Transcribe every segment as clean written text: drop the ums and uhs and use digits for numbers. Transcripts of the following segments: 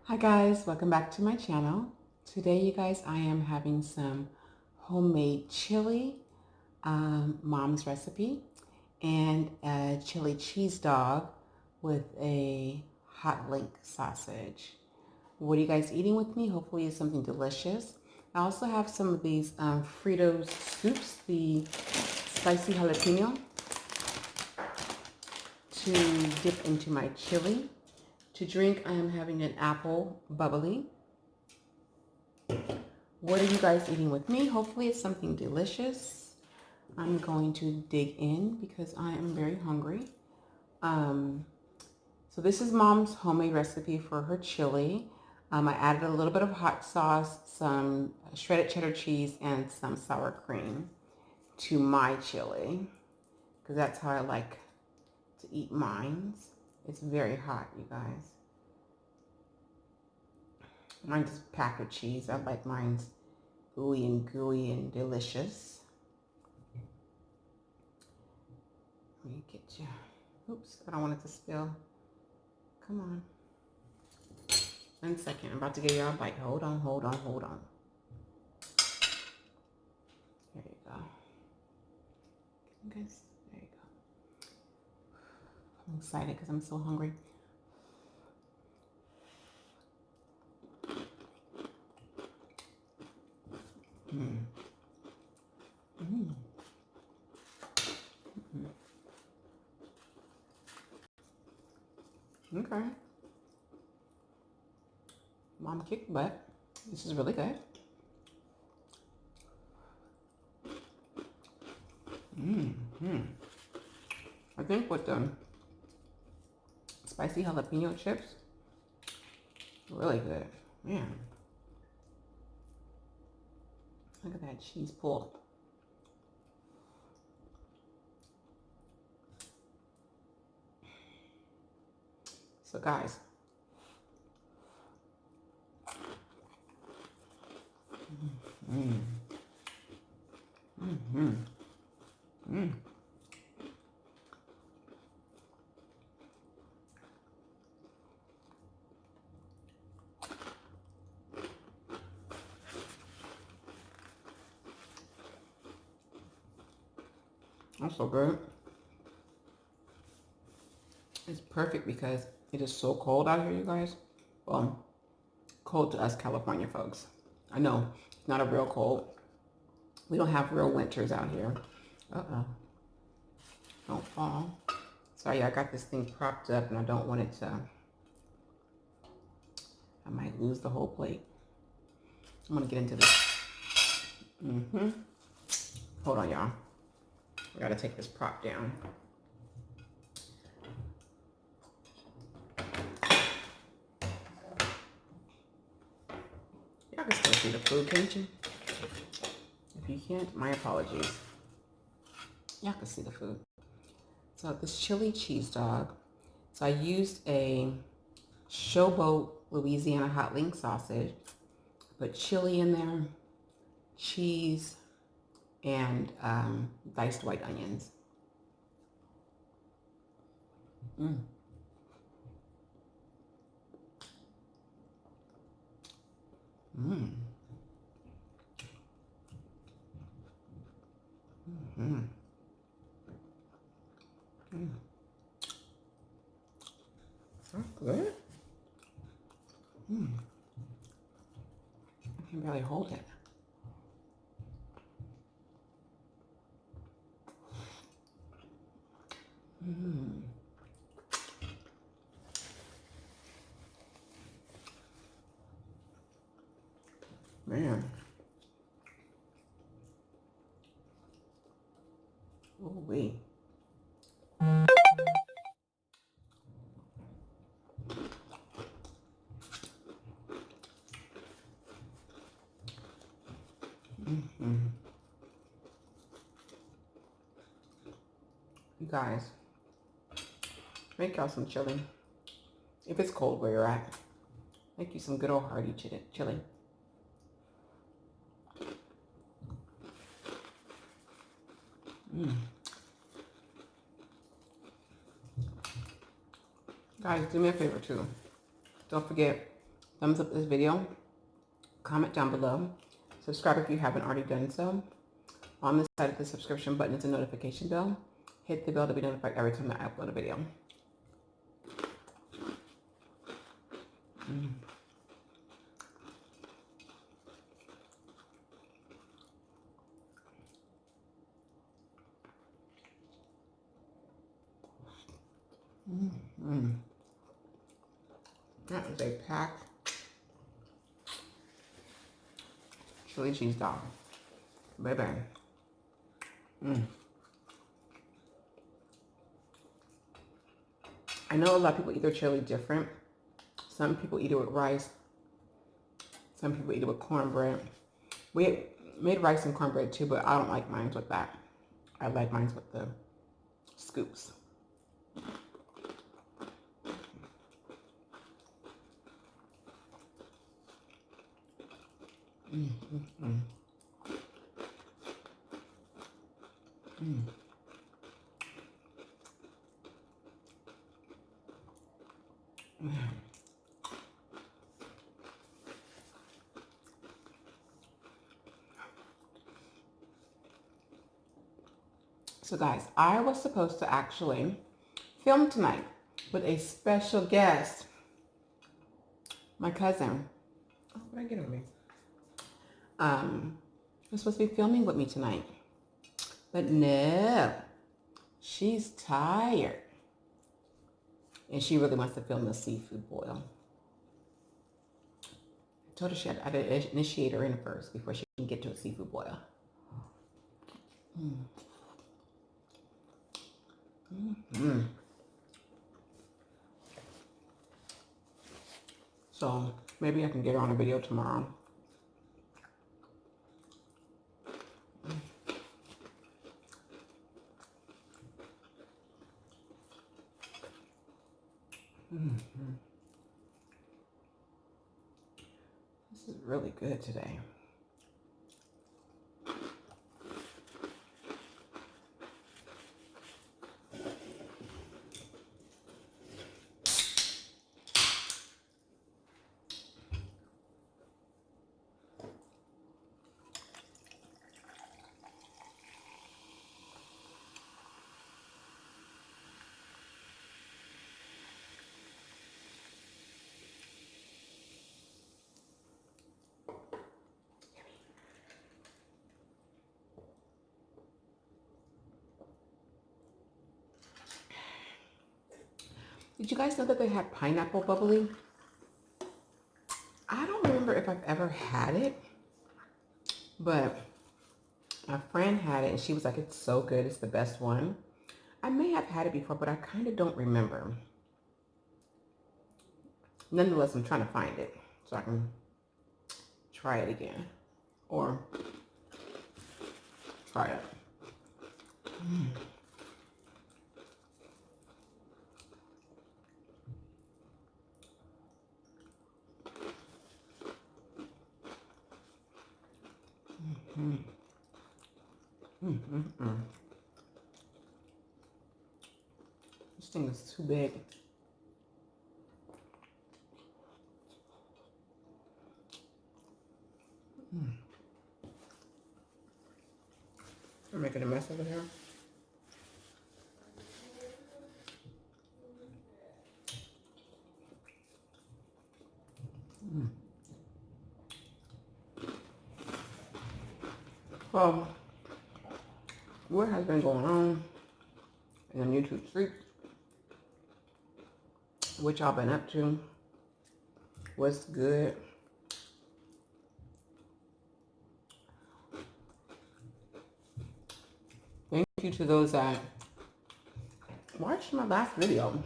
Hi guys, welcome back to my channel. Today you guys, I am having some homemade chili, mom's recipe, and a chili cheese dog with a hot link sausage. What are you guys eating with me? Hopefully it's something delicious. I also have some of these Fritos soups, the spicy jalapeno, to dip into my chili. To drink, I am having an apple bubbly. What are you guys eating with me? Hopefully it's something delicious. I'm going to dig in because I am very hungry. So this is mom's homemade recipe for her chili. I added a little bit of hot sauce, some shredded cheddar cheese, and some sour cream to my chili because that's how I like to eat mine. It's very hot, you guys. Mine's packed with cheese. I like mine's gooey and delicious. Let me get you. Oops, I don't want it to spill. Come on. 1 second. I'm about to give y'all a bite. Hold on. There you go. Guys, there you go. I'm excited because I'm so hungry. Okay. Mom kicked butt. This is really good. I think with the spicy jalapeno chips, really good. Man. Look at that cheese pull. So guys, that's so good. It's perfect because it is so cold out here, you guys. Well, cold to us California folks. I know it's not a real cold. We don't have real winters out here. Uh-oh. Don't fall. Sorry, I got this thing propped up and I don't want it to, I might lose the whole plate. I'm gonna get into this. Hold on, y'all. I gotta take this prop down. Y'all can still see the food, can't you? If you can't, my apologies. Y'all can see the food. So this chili cheese dog. So I used a Showboat Louisiana hot link sausage. Put chili in there, cheese, and diced white onions. That's good. I can barely hold it. Man. Oh, wait. You guys, make y'all some chili. If it's cold where you're at, make you some good old hearty chili. Guys, do me a favor too. Don't forget thumbs up this video, comment down below, subscribe if you haven't already done so. On this side of the subscription button is a notification bell. Hit the bell to be notified every time I upload a video. That is a packed chili cheese dog. Baby. I know a lot of people eat their chili different. Some people eat it with rice. Some people eat it with cornbread. We made rice and cornbread too, but I don't like mine with that. I like mine with the scoops. So guys, I was supposed to actually film tonight with a special guest, my cousin. Oh, what did I get on me? Was supposed to be filming with me tonight, but no, she's tired, and she really wants to film the seafood boil. I told her she had to initiate her in first before she can get to a seafood boil. So maybe I can get her on a video tomorrow. This is really good today. Did you guys know that they had pineapple bubbly? I don't remember if I've ever had it, but a friend had it and she was like, it's so good, it's the best one. I may have had it before, but I kind of don't remember. Nonetheless, I'm trying to find it so I can try it again or try it. This thing is too big. I'm making a mess over here. Well, what has been going on in the YouTube streets? What y'all been up to? What's good? Thank you to those that watched my last video.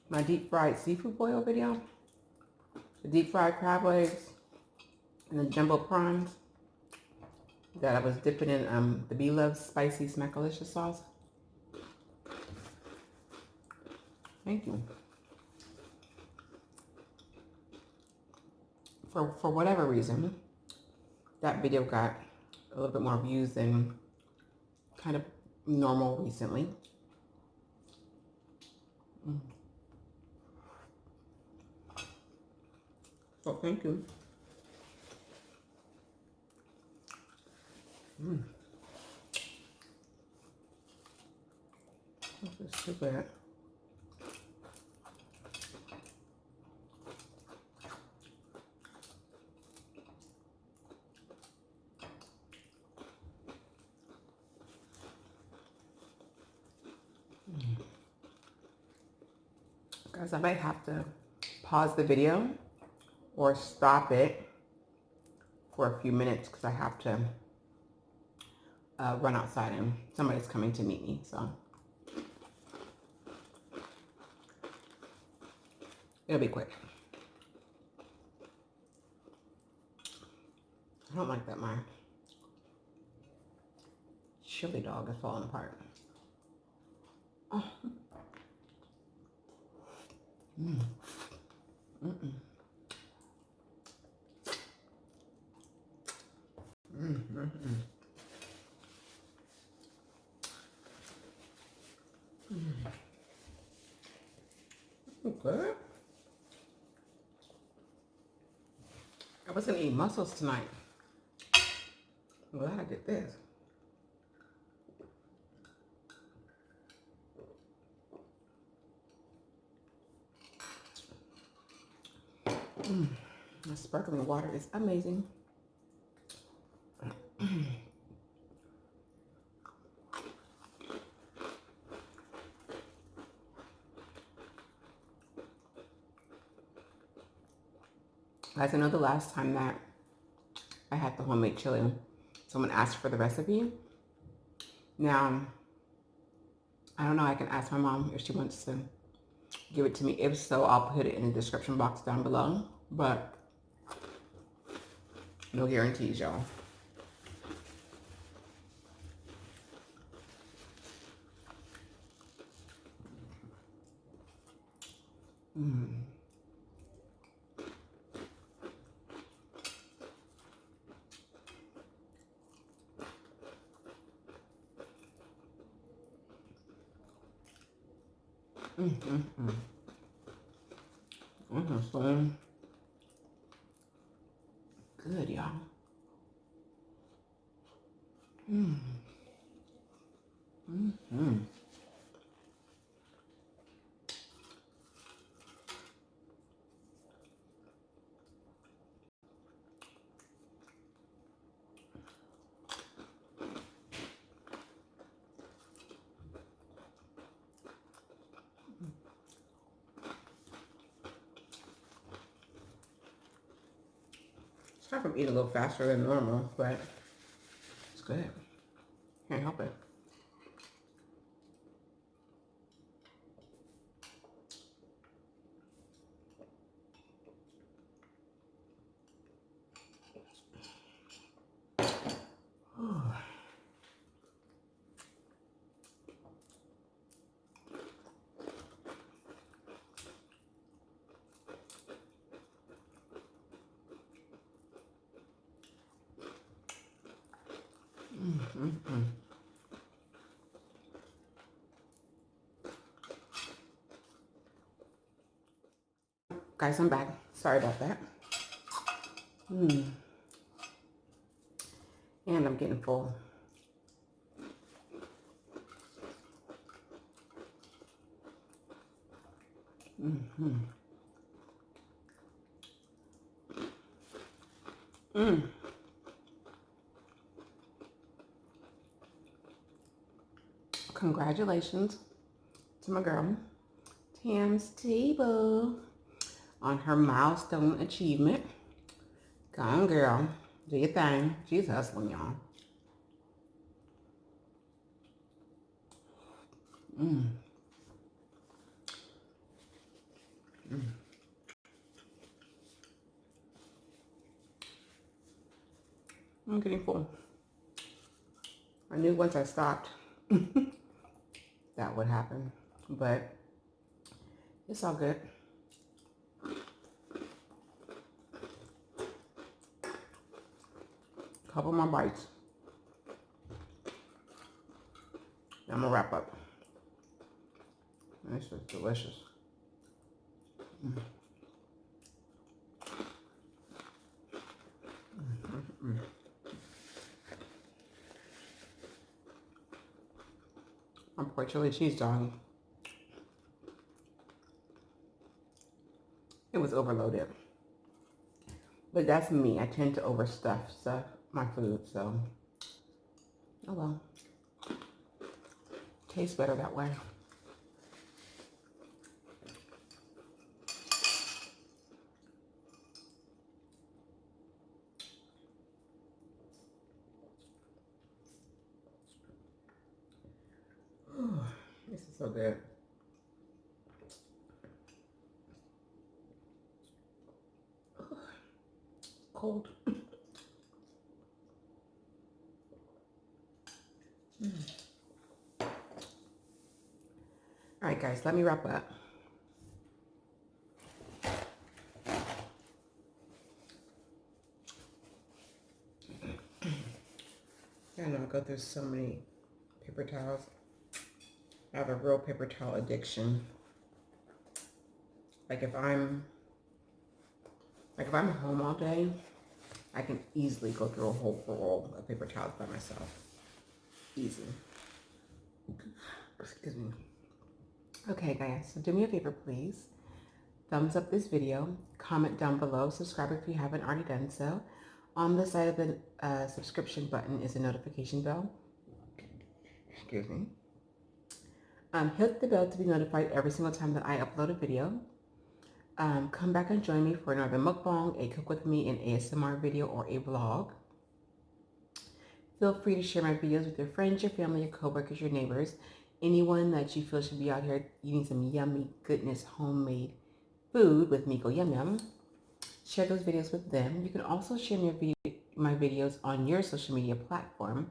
My deep fried seafood boil video. The deep fried crab legs and the jumbo prawns that I was dipping in the Be Love spicy smackalicious sauce. Thank you. For whatever reason, that video got a little bit more views than kind of normal recently. Oh, thank you. This is too bad. Guys, I might have to pause the video or stop it for a few minutes because I have to run outside and somebody's coming to meet me, so it'll be quick. I don't like that my chili dog is falling apart. Oh. Mm. Mm-mm. Mm-mm. Okay. I wasn't eating mussels tonight. I'm glad I did this. The sparkling water is amazing. Guys, I know the last time that I had the homemade chili, someone asked for the recipe. Now, I don't know, I can ask my mom if she wants to give it to me. If so, I'll put it in the description box down below. But no guarantees, y'all. So good, y'all. Sorry if I'm eating a little faster than normal, but it's good. Can't help it. Guys, I'm back. Sorry about that. And I'm getting full. Congratulations to my girl, Tam's Table, on her milestone achievement. Go on, girl. Do your thing. She's hustling, y'all. I'm getting full. I knew once I stopped that would happen, but it's all good. Couple more bites. I'm gonna wrap up. This is delicious. for a chili cheese dog. It was overloaded. But that's me. I tend to overstuff my food, so oh well. Tastes better that way. This is so good. Cold. All right, guys, let me wrap up. I know I go through so many paper towels. I have a real paper towel addiction. Like if I'm home all day, I can easily go through a whole roll of paper towels by myself. Easy. Excuse me. Okay, guys, so do me a favor, please. Thumbs up this video, comment down below, subscribe if you haven't already done so. On the side of the subscription button is a notification bell. Excuse me. Hit the bell to be notified every single time that I upload a video. Come back and join me for another mukbang, a cook with me, an ASMR video, or a vlog. Feel free to share my videos with your friends, your family, your coworkers, your neighbors, anyone that you feel should be out here eating some yummy goodness homemade food with Miko YumYum. Share those videos with them. You can also share my videos on your social media platform.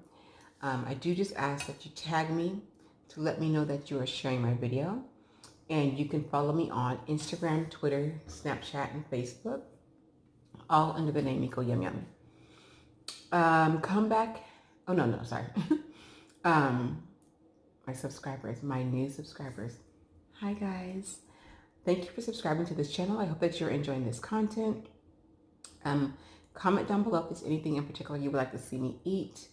I do just ask that you tag me to let me know that you are sharing my video. And you can follow me on Instagram, Twitter, Snapchat, and Facebook, all under the name Miko YumYum. Come back. Oh, no, sorry. My subscribers, my new subscribers. Hi, guys. Thank you for subscribing to this channel. I hope that you're enjoying this content. Comment down below if there's anything in particular you would like to see me eat.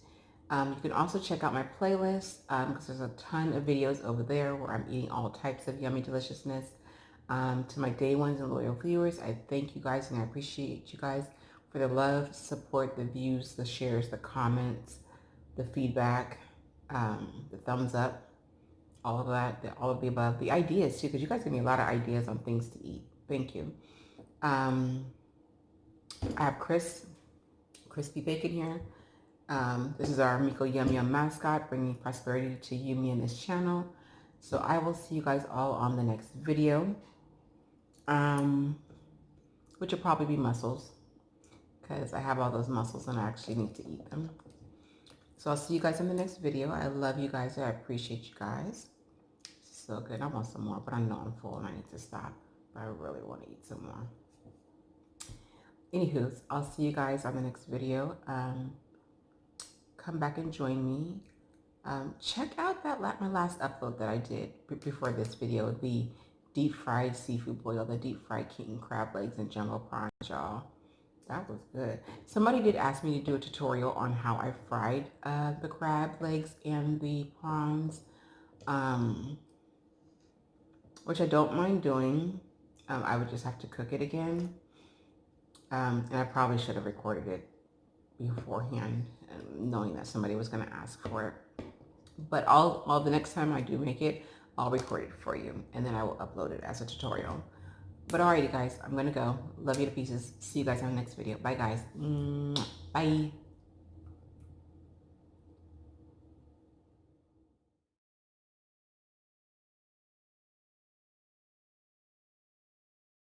You can also check out my playlist because there's a ton of videos over there where I'm eating all types of yummy deliciousness. To my day ones and loyal viewers, I thank you guys and I appreciate you guys for the love, support, the views, the shares, the comments, the feedback, the thumbs up, all of that, all of the above, the ideas too, because you guys give me a lot of ideas on things to eat. Thank you. I have crispy bacon here. This is our Miko YumYum mascot, bringing prosperity to you, me, and this channel. So I will see you guys all on the next video, which will probably be mussels, because I have all those mussels and I actually need to eat them. So I'll see you guys in the next video. I love you guys. I appreciate you guys. It's so good. I want some more, but I know I'm full and I need to stop. But I really want to eat some more. Anywho, I'll see you guys on the next video. Come back and join me. Check out my last upload that I did before this video, the deep fried seafood boil, the deep fried king crab legs and jumbo prawns, y'all. That was good. Somebody did ask me to do a tutorial on how I fried the crab legs and the prawns, which I don't mind doing. I would just have to cook it again. And I probably should have recorded it beforehand, knowing that somebody was going to ask for it. But all the next time I do make it, I'll record it for you, and then I will upload it as a tutorial. But alrighty, guys, I'm going to go. Love you to pieces. See you guys on the next video. Bye, guys. Bye.